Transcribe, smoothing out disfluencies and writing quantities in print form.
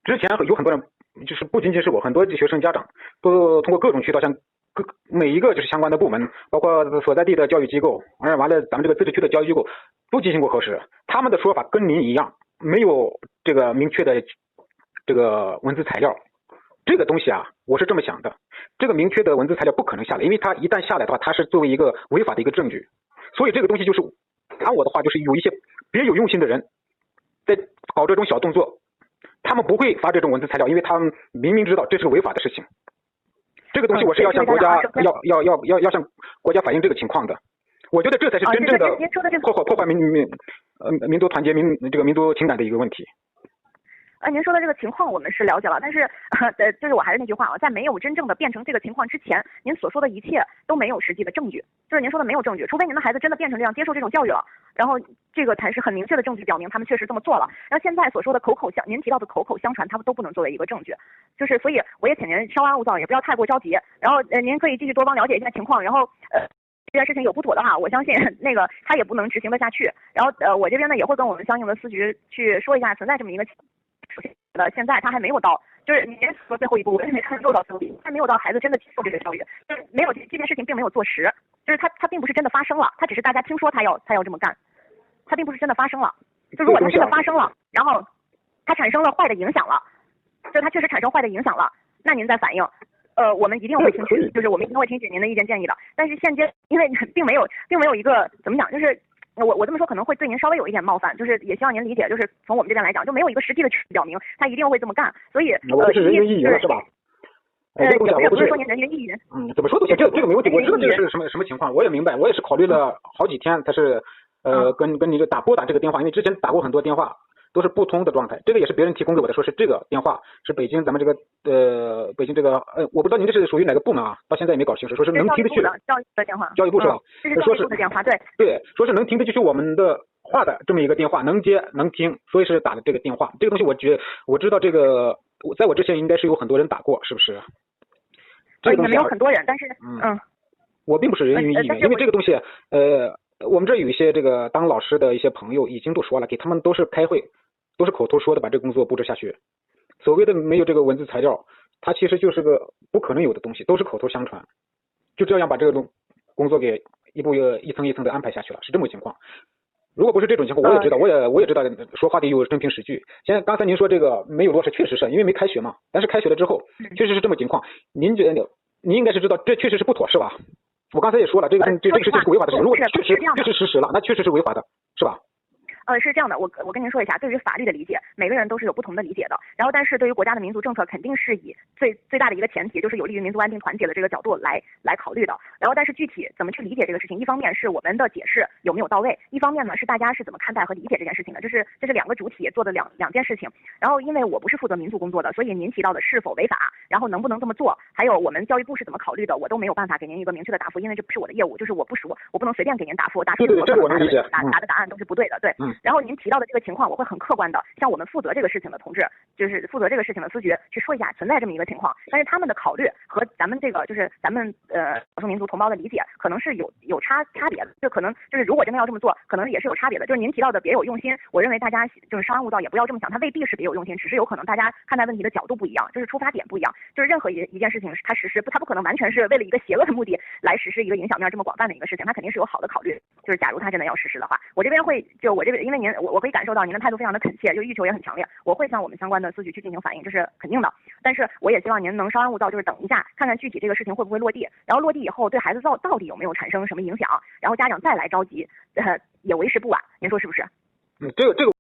之前有很多人，就是不仅仅是我，很多学生家长都通过各种渠道向每一个就是相关的部门，包括所在地的教育机构，完了咱们这个自治区的教育机构都进行过核实，他们的说法跟您一样，没有这个明确的这个文字材料。这个东西啊，我是这么想的，这个明确的文字材料不可能下来，因为它一旦下来的话，它是作为一个违法的一个证据，所以这个东西就是按我的话，就是有一些别有用心的人在搞这种小动作，他们不会发这种文字材料，因为他们明明知道这是违法的事情。这个东西我是要向国家要向国家反映这个情况的。我觉得这才是真正的破坏民族团结、民族情感的一个问题。您说的这个情况我们是了解了，但是就是我还是那句话啊，在没有真正的变成这个情况之前，您所说的一切都没有实际的证据，就是您说的没有证据，除非您的孩子真的变成这样，接受这种教育了，然后这个才是很明确的证据，表明他们确实这么做了。然后现在所说的您提到的口口相传，他们都不能作为一个证据，就是所以我也请您稍安勿躁，也不要太过着急，然后您可以继续多方了解一下情况，然后这件事情有不妥的话，我相信那个他也不能执行得下去。然后我这边呢也会跟我们相应的司局去说一下存在这么一个现在他还没有到，就是您说最后一步，我认为他没有到最后一步，还没有到孩子真的接受这个教育，就是没有这件事情并没有坐实，就是他并不是真的发生了，他只是大家听说他要这么干，他并不是真的发生了。就如果他真的发生了，然后他产生了坏的影响了，就他确实产生坏的影响了，那您再反映。我们一定会听取，就是我们一定会听取您的意见建议的。但是现阶因为并没有一个怎么讲，就是我这么说可能会对您稍微有一点冒犯，就是也希望您理解，就是从我们这边来讲，就没有一个实际的表明他一定会这么干，所以我是人云亦云了是吧？也不是说您人云亦云，怎么说都行，这个没问题，我知道这个是什么情况，我也明白，我也是考虑了好几天，才是跟你拨打这个电话，因为之前打过很多电话。都是不通的状态，这个也是别人提供给我的，说是这个电话是北京咱们这个北京这个我不知道您这是属于哪个部门啊？到现在也没搞清楚，说是能听得去教育部的电话，教育部是吧？这是教育部的电话，对，说是能听得进去我们的话的这么一个电话，能接能听，所以是打的这个电话。这个东西我知道这个，在我之前应该是有很多人打过，是不是？这个东西没有很多人，但是我并不是人云亦云，因为这个东西我们这有一些这个当老师的一些朋友已经都说了，给他们都是开会，都是口头说的，把这个工作布置下去。所谓的没有这个文字材料，它其实就是个不可能有的东西，都是口头相传，就这样把这个工作给一层一层的安排下去了，是这么个情况。如果不是这种情况，我也知道，我也知道说话得有真凭实据。刚才您说这个没有落实，确实是因为没开学嘛，但是开学了之后，确实是这么情况。您觉得您应该是知道，这确实是不妥，是吧？我刚才也说了，这个事情是违法的事情。如果确实实施了，那确实是违法的，是吧？是这样的，我跟您说一下，对于法律的理解，每个人都是有不同的理解的。然后，但是对于国家的民族政策，肯定是以最大的一个前提，就是有利于民族安定团结的这个角度来考虑的。然后，但是具体怎么去理解这个事情，一方面是我们的解释有没有到位，一方面呢是大家是怎么看待和理解这件事情的。这是两个主体做的两件事情。然后，因为我不是负责民族工作的，所以您提到的是否违法，然后能不能这么做，还有我们教育部是怎么考虑的，我都没有办法给您一个明确的答复，因为这不是我的业务，就是我不熟，我不能随便给您答复，答复答的答案都是不对的，对。然后您提到的这个情况，我会很客观的向我们负责这个事情的同志，就是负责这个事情的司局去说一下存在这么一个情况，但是他们的考虑和咱们这个就是咱们少数民族同胞的理解可能是有差别的，就可能就是如果真的要这么做，可能也是有差别的。就是您提到的别有用心，我认为大家就是稍安勿躁，也不要这么想，他未必是别有用心，只是有可能大家看待问题的角度不一样，就是出发点不一样。就是任何一件事情，它实施它不可能完全是为了一个邪恶的目的来实施一个影响面这么广泛的一个事情，它肯定是有好的考虑。就是假如他真的要实施的话，我这边会因为您我可以感受到您的态度非常的恳切，就欲求也很强烈，我会向我们相关的司局去进行反映，这是肯定的。但是我也希望您能稍安勿躁，就是等一下看看具体这个事情会不会落地，然后落地以后对孩子到底有没有产生什么影响，然后家长再来着急，也为时不晚。您说是不是？这个